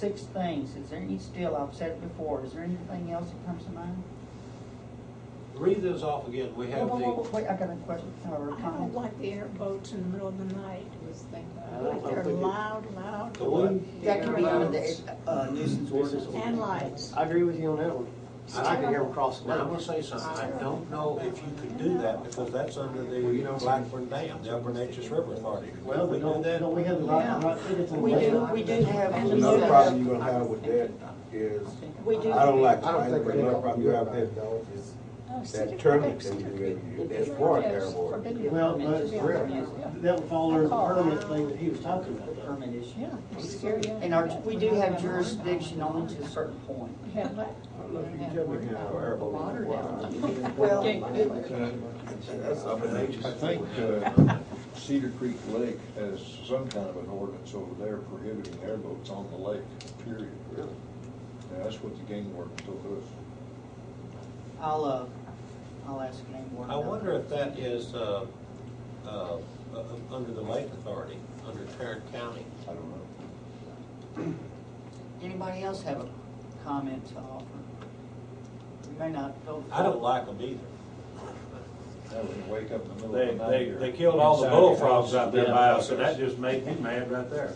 6 things. Is there any still, I've said it before, is there anything else that comes to mind? Read those off again. We have Wait, I got a question or a I don't comment. like the airboats in the middle of the night. I Like they're loud. The what? That could be under the nuisance ordinance. And lights. I agree with you on that one. I can hear them cross the Now, I'm road. gonna say something. I don't know if you could do that because that's under the Blackburn Dam, the Upper Neches River Authority. Well, we but do that. don't we have the right tickets on We that? do have. Another problem you're gonna have with that is, We do. I don't like, I don't think but we another have problem you have with that is that tournament that we do, that's for an airport. Well, but that would fall under the permit thing that he was talking about. Permit issue. Yeah, scary. And we do have jurisdiction on it to a certain point. Yeah, but I don't know if you can tell me how airport. Well, I think Cedar Creek Lake has some kind of an ordinance over there prohibiting airboats on the lake, period. Really? Yeah, that's what the game warden told us. I'll ask game warden. I wonder if that is under the Lake Authority, under Tarrant County. I don't know. Anybody else have a comment to offer? You may not go. I don't like them either. That was wake up in the middle of the night. They killed all the inside bullfrogs your out there house. by us, and that just made me mad right there.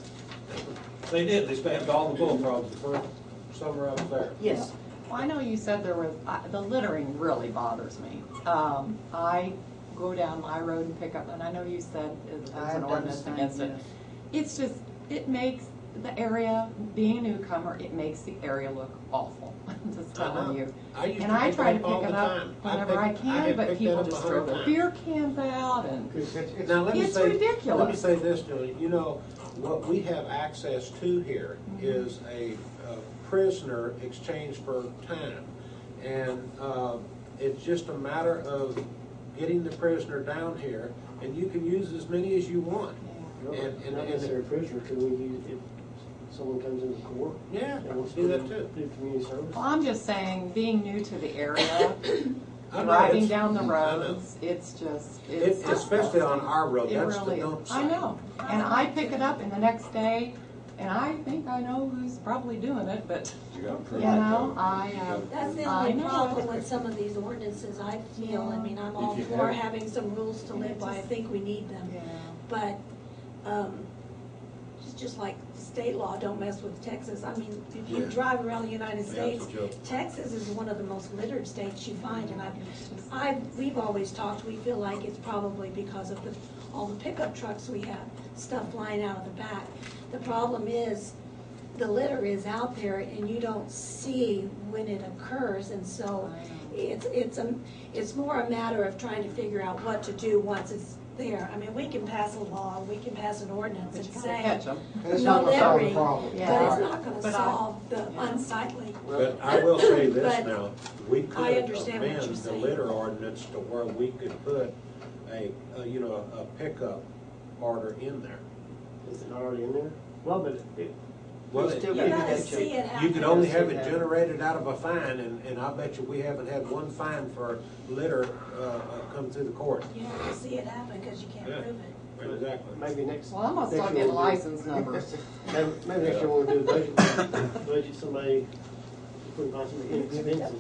They did. They spammed all the bullfrogs the first summer I was there. Yes. Well, I know you said there was, the littering really bothers me. I go down my road and pick up, and I know you said there's an ordinance against it. It's just, it makes the area, being a newcomer, it makes the area look awful. I'm just telling you. And I try to pick it up whenever I can, but people just throw their beer cans out and Now, let me it's say, ridiculous. Let me say this, Julie. You know, what we have access to here is a prisoner exchange for time. And it's just a matter of getting the prisoner down here, and you can use as many as you want. Not necessarily a prisoner, could we use, if someone comes into court? Yeah, and wants do to that too. Do community service? Well, I'm just saying, being new to the area, I know driving it's- down the I know. roads, it's just, it's Especially on our road, It that's the really dump is. site. I know, and I pick it up and the next day, and I think I know who's probably doing it, but, You gotta prove you it, know, though. That's the I only know. problem with some of these ordinances, I feel. I mean, I'm all If you for have- having some rules to live by. I think we need them. yeah. But, it's just like state law, don't mess with Texas. I mean, if you drive around the United Yeah, States, it's a joke. Texas is one of the most littered states you find. And we've always talked, we feel like it's probably because of all the pickup trucks we have, stuff flying out of the back. The problem is, the litter is out there and you don't see when it occurs, and so it's more a matter of trying to figure out what to do once it's there. I mean, we can pass a law, we can pass an ordinance and say Catch 'em. That's no not gonna solve the littering, problem. but Yeah. it's not gonna But solve the unsightly. But I will say this But now, we I could understand what amend you're the saying. litter ordinance to where we could put a pickup order in there. Is it already in there? Well, but Well, Still You gotta gotta have see it happen. you could only have it Yeah. generated out of a fine, and I bet you we haven't had one fine for litter come through the court. You have to see it happen, because you can't Yeah. prove it. Exactly. maybe next. Well, I'm gonna start next getting year we'll do- license numbers. Maybe next year we'll do a budget somebody, put possibly inexpensive.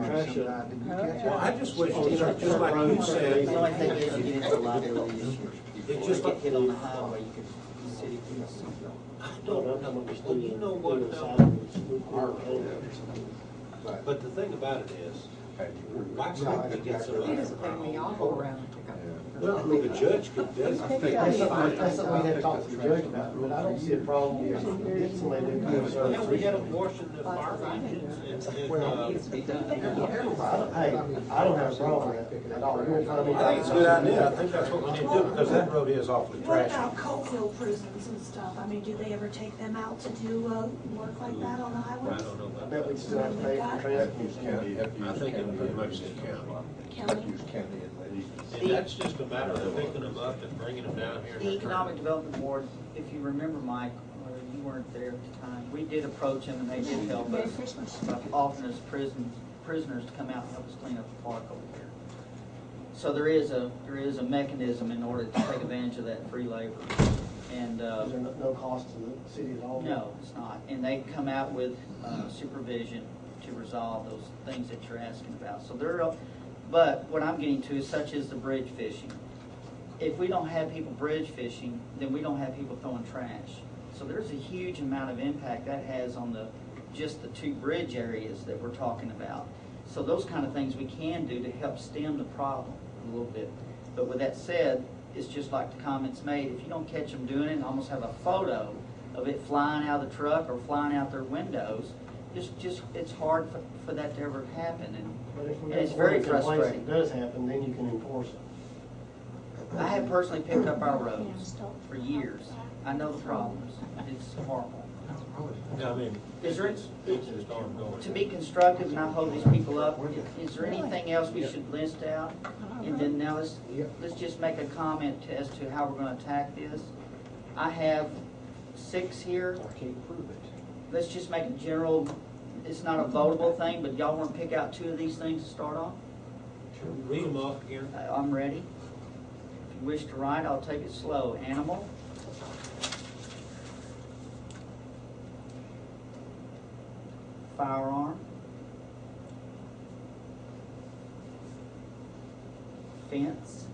Trash up. Well, I just wish, just like you said, The only thing is you get into liability issues. It's just Or like- get hit on the highway, you could, the city could sue. I don't know, well, you know what, but the thing about it is, why can't we get He somebody? just paid me off all around to pick up. Well, I mean, the judge could designate. That's something we have to talk to the judge about, but I don't see a problem if somebody do community service. Yeah, we had abortion in the fire engines, Needs to be done. Hey, I don't have a problem with that at all. You won't find me- I think it's a good idea, I think that's what we need to do, because that road is awfully What trashy. about Coalfield prisons and stuff? I mean, do they ever take them out to do work like that on the I highways? don't know I about bet we that. still have to pay for transport. Use county, you have to I use think it county. pretty much is county. Use county and they. And that's just a matter of picking them up and bringing them down here. The Economic Development Board, if you remember, Mike, or you weren't there at the time, we did approach them and they did help Merry us Christmas. by offering us prisoners to come out and help us clean up the park over here. So there is a mechanism in order to take advantage of that free labor. And, Is there no cost to the city at all? no, it's not. And they come out with supervision to resolve those things that you're asking about. So but what I'm getting to is such as the bridge fishing. If we don't have people bridge fishing, then we don't have people throwing trash. So there's a huge amount of impact that has on just the two bridge areas that we're talking about. So those kind of things we can do to help stem the problem a little bit. But with that said, it's just like the comments made. If you don't catch them doing it and almost have a photo of it flying out of the truck or flying out their windows, it's hard for that to ever happen. But if we And it's have very one complaint frustrating. It does happen, then you can enforce it. I have personally picked up our roads for years. I know the problems. It's horrible. I mean, Is there, it's just ongoing. to be constructive and not hold these people up, is there anything else we should list out? And then now let's just make a comment as to how we're gonna attack this. I have 6 here. I can't prove it. Let's just make a general, it's not a votable thing, but y'all wanna pick out 2 of these things to start off? Read them off again. I'm ready. If you wish to write, I'll take it slow. Animal. Firearm. Fence.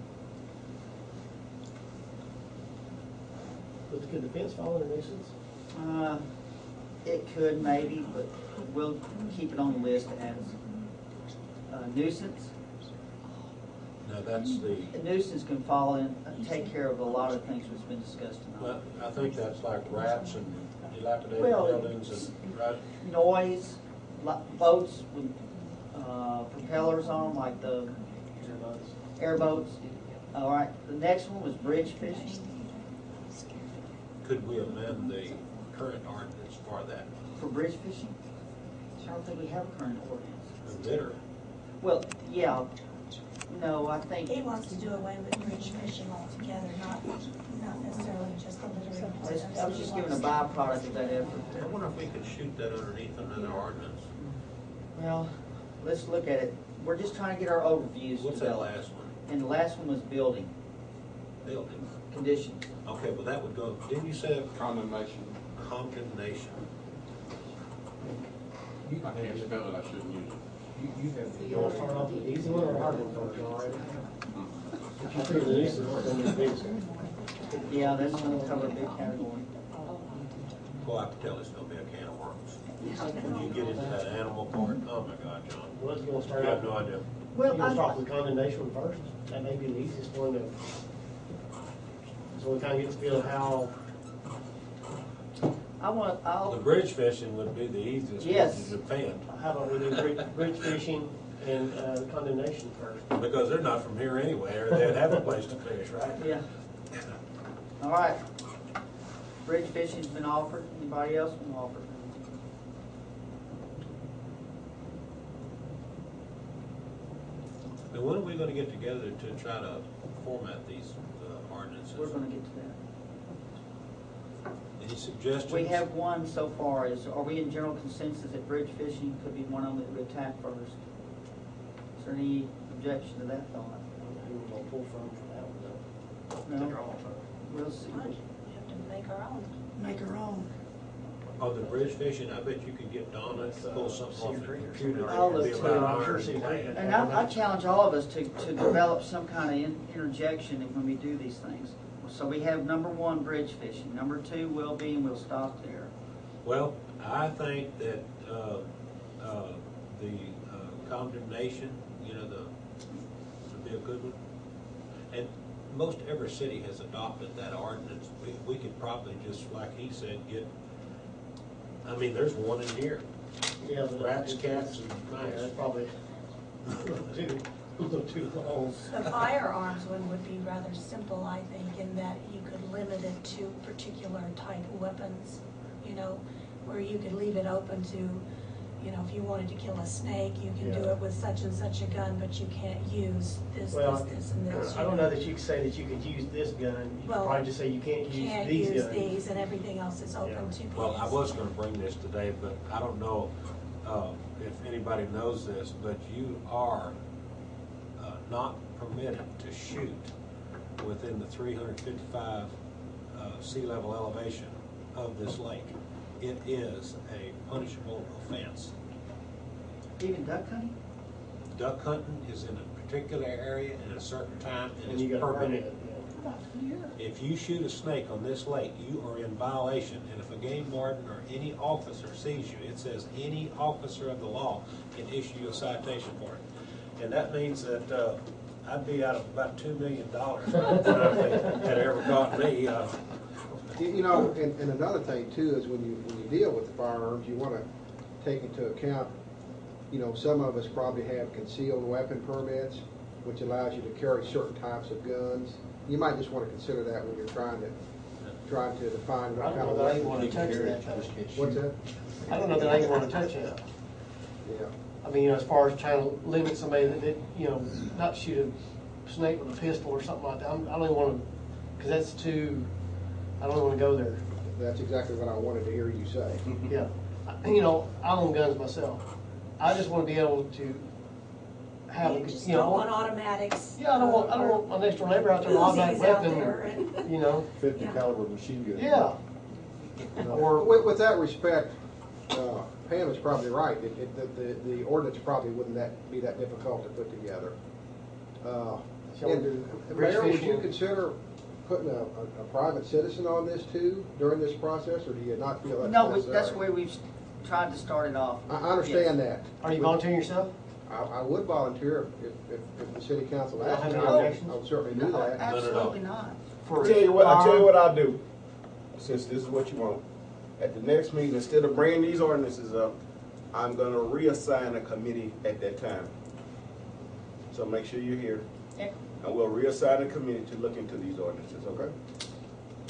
But could the fence fall under nuisance? It could maybe, but we'll keep it on the list as nuisance. Now, that's A nuisance can fall in, take care of a lot of things that's been discussed tonight. I think that's like rats and dilapidated Well, buildings and Noise, boats with propellers on them, like the airboats. All right, the next one was bridge fishing. Could we amend the current ordinance for that? For bridge fishing? I don't think we have a current ordinance. The bidder? Well, yeah, no, I think, He wants to do away with bridge fishing altogether, not necessarily just the littering. I was just giving a byproduct of that effort. I wonder if we could shoot that underneath another ordinance. Well, let's look at it. We're just trying to get our overviews What's that developed. last one? And the last one was building Building. conditions. Okay, well, that would go, didn't you say Condemnation. condemnation? You I can't spell it, I shouldn't use it. You have You want to start off with the easy one or the hard one first, all right? If you figure the nuisance is gonna be the biggest one. Yeah, that's gonna cover a big category. Well, I can tell it's gonna be a can of worms. When you get into that animal part, oh my God, John. Well, let's go You start have out. no idea. Well, You want to start with condemnation first? That may be the easiest one to, so we kind of get to feel how, The I'll, bridge fishing would be the easiest one Yes. to defend, how about we do bridge fishing and condemnation first? because they're not from here anyway, or they'd have a place to fish, right? yeah. All right. Bridge fishing's been offered. Anybody else been offered? And when are we gonna get together to try to format these ordinances? We're gonna get to that. Any suggestions? We have one so far. Are we in general consensus that bridge fishing could be one of them that we attack first? Is there any objection to that thought? Who we're gonna pull from for that one, though? No? To draw from. We'll see. We have to make our own. Make our own. On the bridge fishing, I bet you could get Donna to pull something off the Cedar Creek or computer. something. I'll It'd be look about too. I'm sure iron Cedar plan. Creek. And I challenge all of us to develop some kind of interjection when we do these things. So we have number 1, bridge fishing. Number 2, well-being. We'll stop there. Well, I think that the condemnation, would be a good one. And most every city has adopted that ordinance. We could probably just, like he said, there's one in here. Yeah, but Rats, cats, and Yeah, mice. that's probably too long. The firearms one would be rather simple, I think, in that you could limit it to particular type of weapons, where you could leave it open to, if you wanted to kill a snake, you can do Yeah. it with such and such a gun, but you can't use this, Well, this, and this. I don't know that you could say that you could use this gun. You could Well, probably just say you can't use Can't these use guns. these, and everything else is open Yeah. to these. Well, I was gonna bring this today, but I don't know if anybody knows this, but you are not permitted to shoot within the 355 sea level elevation of this lake. It is a punishable offense. Even duck hunting? Duck hunting is in a particular area at a certain time and And you is got a permitted. permit, yeah. If you shoot a snake on this lake, you are in violation, and if a game warden or any officer sees you, it says any officer of the law can issue you a citation for it. And that means that I'd be out of about $2 million if they had ever caught me. You know, and another thing too is when you deal with the firearms, you want to take into account, you know, some of us probably have concealed weapon permits, which allows you to carry certain types of guns. You might just want to consider that when you're trying to define what I kind don't of know that I even weapon want you to can touch carry. that. Though. What's that? I don't know that I even want to touch that. Yeah. I mean, you know, as far as trying to limit somebody that, you know, not shoot a snake with a pistol or something like that. I don't even want to, because that's too, I don't even want to go there. That's exactly what I wanted to hear you say. Yeah. You know, I own guns myself. I just want to be able to have, You just you know. don't want automatics. Yeah, I don't want my next door neighbor out there with an automatic Uzis out weapon, there and- you know. 50 Yeah. caliber machine gun. Yeah. Or, With that respect, Pam is probably right. The ordinance probably wouldn't be that difficult to put together. Shall we And do Mayor, would you fishing? consider putting a private citizen on this too during this process, or do you not feel that's No, necessary? that's where we've tried to start it off. I understand that. are you volunteering yourself? I would volunteer if the city council You asked don't me. have I any would objections? certainly do No, that. absolutely not. For I tell you what I'll do, since this is what you want. At the next meeting, instead of bringing these ordinances up, I'm gonna reassign a committee at that time. So make sure you're here, Yeah. and we'll reassign a committee to look into these ordinances, okay?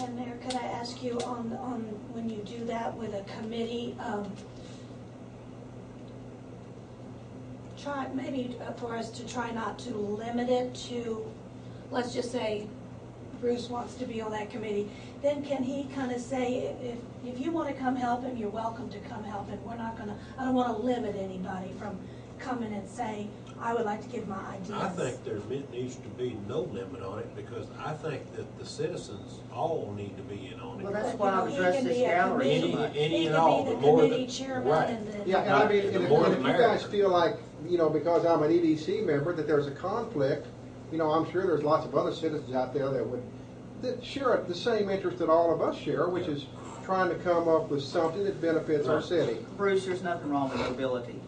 And Mayor, could I ask you on when you do that with a committee, try, maybe for us to try not to limit it to, let's just say Bruce wants to be on that committee, then can he kind of say, if you want to come help him, you're welcome to come help him. We're not gonna, I don't want to limit anybody from coming and saying, I would like to give my ideas. I think there needs to be no limit on it, because I think that the citizens all need to be in on it. Well, that's But, why you know, I've he addressed can this be a gallery so committee- much. Any He and could all, be the the more committee the- chairman right. and then. Yeah, and I mean, The and more if the you merrier. guys feel like, you know, because I'm an EDC member, that there's a conflict, you know, I'm sure there's lots of other citizens out there that share the same interest that all of us share, which is trying to come up with something that benefits our city. Bruce, there's nothing wrong with mobility.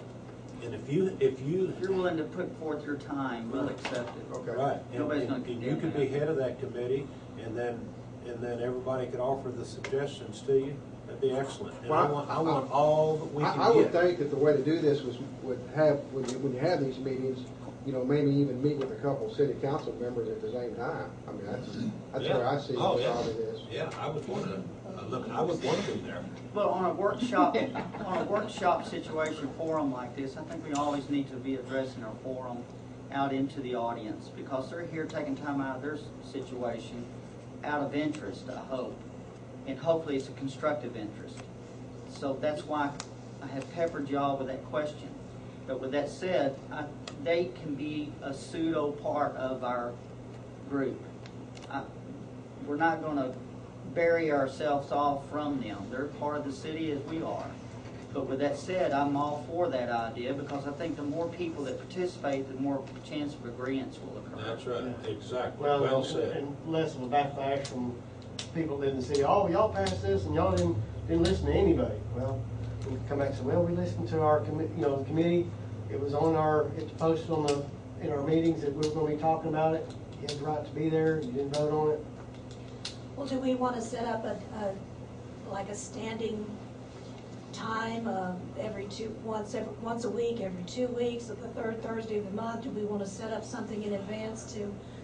And if you If you're willing to put forth your time, we'll accept it. Okay. right, Nobody's gonna and you condemn could be that. head of that committee, and then everybody could offer the suggestions to you. That'd be excellent. And I Well, want all that we can I would get. think that the way to do this would have, when you have these meetings, you know, maybe even meet with a couple city council members at the same time. I mean, that's where I see Oh, the yeah. problem is. Yeah, I would want to, I would want to be there. But on a workshop situation forum like this, I think we always need to be addressing our forum out into the audience, because they're here taking time out of their situation out of interest, I hope. And hopefully it's a constructive interest. So that's why I have peppered y'all with that question. But with that said, they can be a pseudo part of our group. We're not going to bury ourselves off from them. They're part of the city as we are. But with that said, I'm all for that idea, because I think the more people that participate, the more chance of agreement will occur. That's right, exactly, well, well said. and less of a backlash from people that live in the city. Oh, y'all passed this and y'all didn't listen to anybody. Well, we can come back and say, well, we listened to our the committee. It was on it's posted in our meetings that we were going to be talking about it. You had the right to be there. You didn't vote on it. Well, do we want to set up like a standing time once a week, every 2 weeks, the third Thursday of the month? Do we want to set up something in advance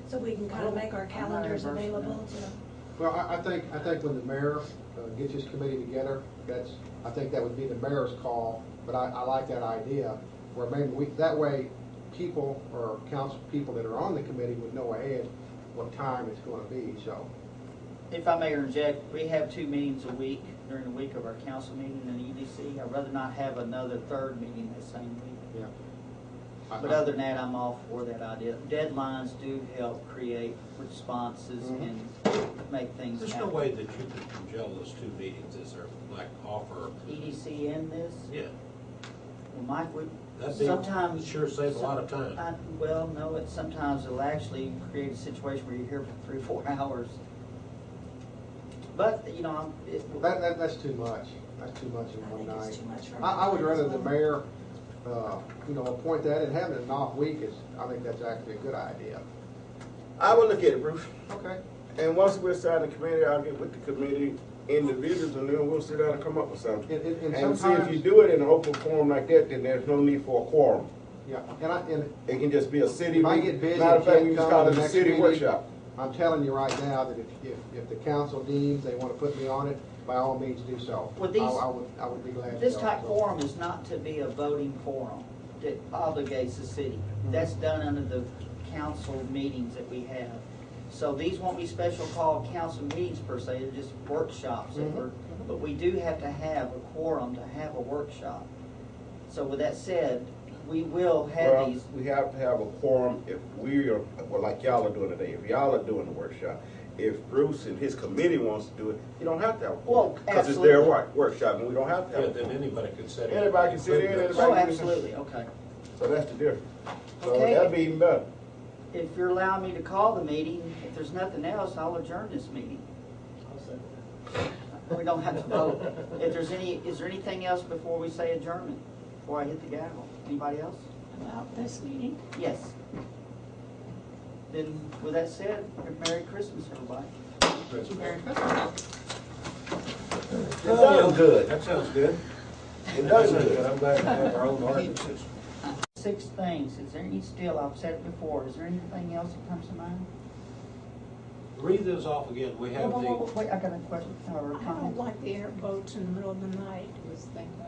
so we can kind of make our calendars available to? Well, I think when the mayor gets his committee together, I think that would be the mayor's call, but I like that idea, where maybe that way people or council people that are on the committee would know ahead what time it's going to be, so. If I may interject, we have 2 meetings a week during the week of our council meeting and the EDC. I'd rather not have another third meeting that same week. Yeah. But other than that, I'm all for that idea. Deadlines do help create responses and make things There's happen. no way that you could congeal those two meetings, is there, like offer? EDC in this? Yeah. Well, Mike, would That'd be, sometimes. sure save a lot of time. Well, no, sometimes it'll actually create a situation where you're here for 3 or 4 hours. But, you know, That's too much. That's too much in I one think night. it's too much for me. I would rather the mayor, appoint that, and having an off week is, I think that's actually a good idea. I will look at it, Bruce. Okay. And once we're starting the committee, I'll get with the committee individuals, and then we'll sit down and come up with something. And And see, if sometimes- you do it in an open forum like that, then there's no need for a quorum. Yeah, and It can just be a city if I meeting. get busy Matter of and fact, we can't can just come call to it the a next city meeting, workshop. I'm telling you right now that if the council deems they want to put me on it, by all means do so. Well, these- I would be glad to. this go. type forum is not to be a voting forum that obligates the city. That's done under the council meetings that we have. So these won't be special called council meetings per se, they're just workshops that we're, but we do have to have a quorum to have a workshop. So with that said, we will have Well, these. we have to have a quorum if we are, well, like y'all are doing today, if y'all are doing the workshop. If Bruce and his committee wants to do it, you don't have to have a quorum. Well, Because it's their absolutely. workshop, and we don't have to Yeah, have a then quorum. anybody could sit in. Anybody can sit in, anybody Oh, can- absolutely, okay. So that's the difference. So Okay. that'd be even better. If you're allowing me to call the meeting, if there's nothing else, I'll adjourn this meeting. We don't have to vote. If there's is there anything else before we say adjournment? Before I hit the gavel? Anybody else? About this meeting? Yes. Then, with that said, Merry Christmas, everybody. Merry Christmas. It does good. That sounds good. It does That sounds good. I'm glad to have our own ordinances. 6 things. Is there any still, I've said it before, is there anything else that comes to mind? Read those off again. We have the, Wait, I got a question or a I comment. don't like the airboats in the middle of the night.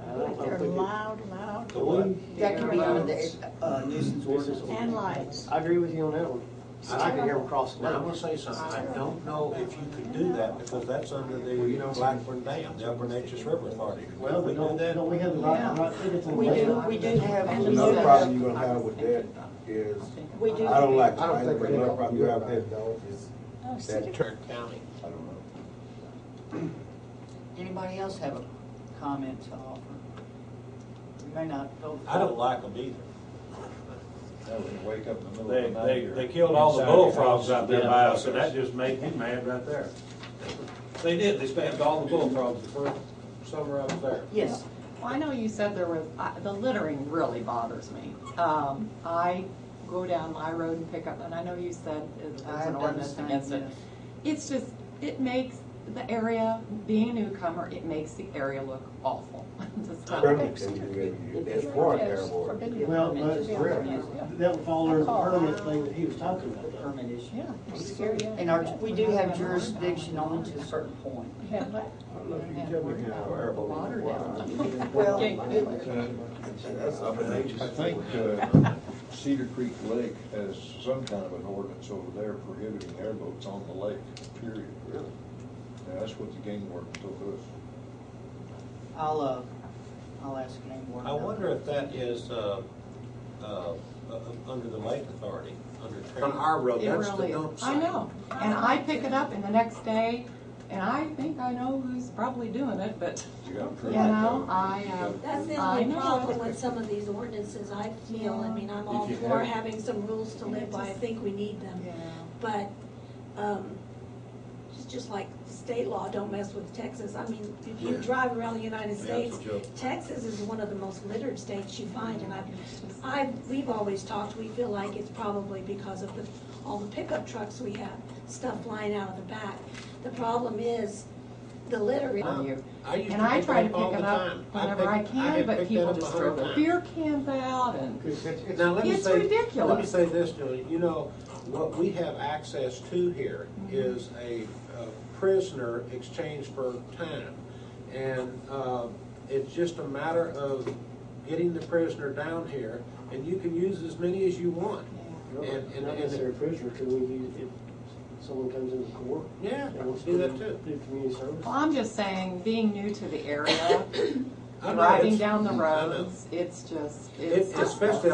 I don't know They're if we could- loud, the what? That can be under the nuisance ordinance. and lights. I agree with you on that one. I can hear them cross the Now, I'm line. gonna say something. I don't know if you could do that because that's under the Blackburn Dam, the Upper Neches River Authority. Well, we but do that? don't we have the right tickets in the We lake? do have. Another problem you're gonna have with that is, We do. I don't like I don't it, think but we another have problem to you do have about there it, though. is Oh, that city- turn. County. I don't know. Anybody else have a comment to offer? You may not go. I don't like them either. That would wake up in the middle of the night. They or killed all the inside your bullfrogs house out there and by get us, and that just made me mad right there. They did, they spammed all the bullfrogs the first summer I was there. Yes. Well, I know you said there was, the littering really bothers me. I go down my road and pick up, and I know you said there's I have an done ordinance the same, against it. yes. It's just, it makes the area, being a newcomer, it makes the area look awful. Just not- Permit can do everything. That's one terrible. Well, but that would fall under the permit thing that he was talking The about. permit issue. Yeah, it's scary. And we do have jurisdiction only to a certain point. Yeah, but I don't know if you can tell me how airboat Water is down. Well, That's up in nature. I think Cedar Creek Lake has some kind of an ordinance over there prohibiting airboats on the lake, period. Really? Yeah, that's what the game warden told us. I'll ask game warden. I wonder if that is, under the Lake Authority, on our road, It that's the really dump is. site. I know, and I pick it up, and the next day, and I think I know who's probably doing it, but, You got you know, That's the I only know. problem with some of these ordinances, I feel. I mean, I'm all If you for have- having some rules to live by. I think we need them. Yeah. But, it's just like state law, don't mess with Texas. I mean, if you drive around the United Yeah, States, it's a joke. Texas is one of the most littered states you find. And we've always talked, we feel like it's probably because of all the pickup trucks we have, stuff flying out of the back. The problem is the littering. You. I used And to I pick try to it up all pick it the up time. whenever I have can, but picked people that up just 100 throw the times. beer cans out and. Now, let me It's say, ridiculous. Let me say this, Julie, you know, what we have access to here is a prisoner exchange for time. And it's just a matter of getting the prisoner down here, and you can use as many as you want. And Not necessarily prisoner, could we use, if someone comes into court? Yeah, and wants do to that too. Do community service? Well, I'm just saying, being new to the area, I know driving it's- down the I know. roads, it's just, Especially